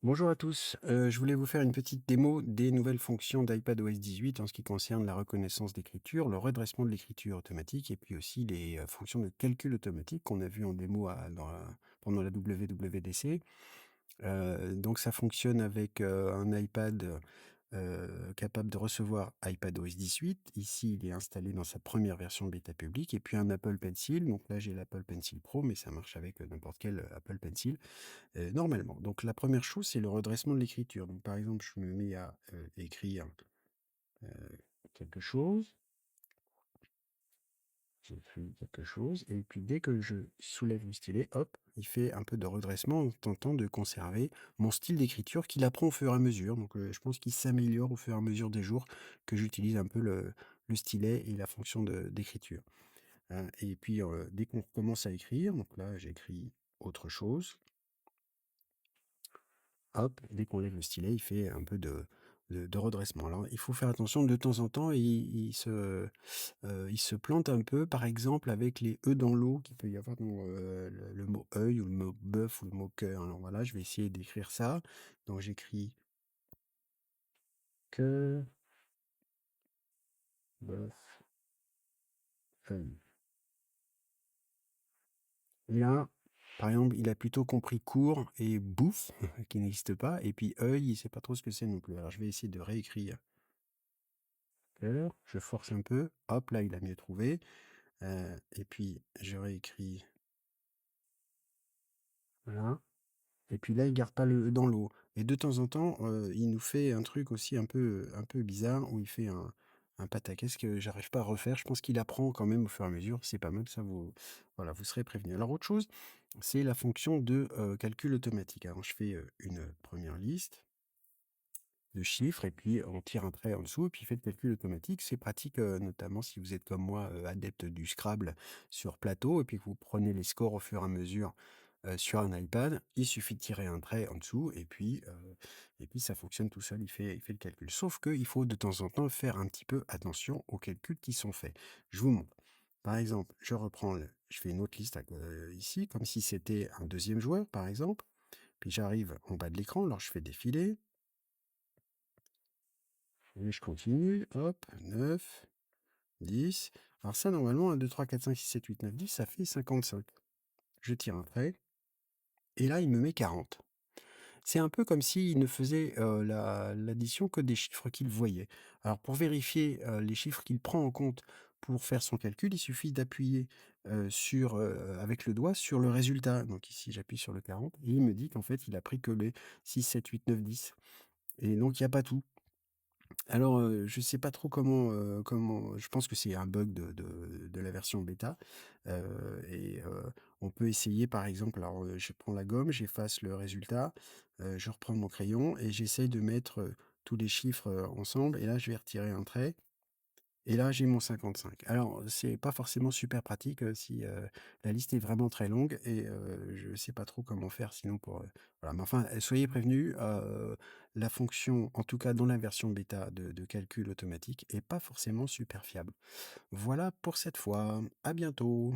Bonjour à tous, je voulais vous faire une petite démo des nouvelles fonctions d'iPadOS 18 en ce qui concerne la reconnaissance d'écriture, le redressement de l'écriture automatique et puis aussi les, fonctions de calcul automatique qu'on a vu en démo pendant la WWDC. Donc ça fonctionne avec, un iPad, capable de recevoir iPadOS 18. Ici, il est installé dans sa première version bêta publique et puis un Apple Pencil. Donc là, j'ai l'Apple Pencil Pro, mais ça marche avec, n'importe quel, Apple Pencil. Normalement. Donc la première chose, c'est le redressement de l'écriture. Donc par exemple, je me mets à, écrire, heu, quelque chose, j'écris quelque chose et puis dès que je soulève le stylet, hop, il fait un peu de redressement en tentant de conserver mon style d'écriture qu'il apprend au fur et à mesure. Donc je pense qu'il s'améliore au fur et à mesure des jours que j'utilise un peu le stylet et la fonction d'écriture. Et puis, dès qu'on commence à écrire, donc là j'écris autre chose. Hop, dès qu'on lève le stylet, il fait un peu de redressement. Alors, il faut faire attention de temps en temps, il se plante un peu, par exemple, avec les E dans l'eau qu'il peut y avoir dans le mot œil ou le mot bœuf ou le mot cœur. Alors voilà, je vais essayer d'écrire ça. Donc j'écris cœur, bœuf, œil. Et là, par exemple, il a plutôt compris court et bouffe, qui n'existe pas, et puis œil, il sait pas trop ce que c'est non plus. Alors je vais essayer de réécrire cœur, je force un peu, hop, là il a mieux trouvé. Et puis je réécris, voilà. Et puis là, il garde pas le «e» dans l'eau. Et de temps en temps, il nous fait un truc aussi un peu bizarre où il fait un pataquès que j'arrive pas à refaire. Je pense qu'il apprend quand même au fur et à mesure. C'est pas mal, ça vous voilà, vous serez prévenus. Alors autre chose, c'est la fonction de, calcul automatique. Alors je fais, une première liste de chiffres et puis on tire un trait en dessous et puis il fait le calcul automatique. C'est pratique, notamment si vous êtes comme moi, adepte du Scrabble sur plateau et puis que vous prenez les scores au fur et à mesure, sur un iPad. Il suffit de tirer un trait en dessous et puis ça fonctionne tout seul, il fait le calcul. Sauf qu'il faut de temps en temps faire un petit peu attention aux calculs qui sont faits. Je vous montre. Par exemple, je fais une autre liste ici, comme si c'était un deuxième joueur, par exemple. Puis j'arrive en bas de l'écran, alors je fais défiler. Et je continue, hop, 9, 10. Alors ça, normalement, 1, 2, 3, 4, 5, 6, 7, 8, 9, 10, ça fait 55. Je tire un trait, et là, il me met 40. C'est un peu comme s'il ne faisait l'addition que des chiffres qu'il voyait. Alors pour vérifier les chiffres qu'il prend en compte pour faire son calcul, il suffit d'appuyer avec le doigt sur le résultat. Donc ici, j'appuie sur le 40, et il me dit qu'en fait, il a pris que les 6, 7, 8, 9, 10. Et donc, il n'y a pas tout. Alors, je sais pas trop comment je pense que c'est un bug de la version bêta, on peut essayer par exemple alors, je prends la gomme, j'efface le résultat, je reprends mon crayon et j'essaye de mettre, tous les chiffres, ensemble et là je vais retirer un trait et là, j'ai mon 55. Alors, c'est pas forcément super pratique, si, la liste est vraiment très longue et je sais pas trop comment faire sinon pour, voilà. Mais enfin, soyez prévenus, la fonction, en tout cas dans la version bêta de calcul automatique est pas forcément super fiable. Voilà pour cette fois. À bientôt.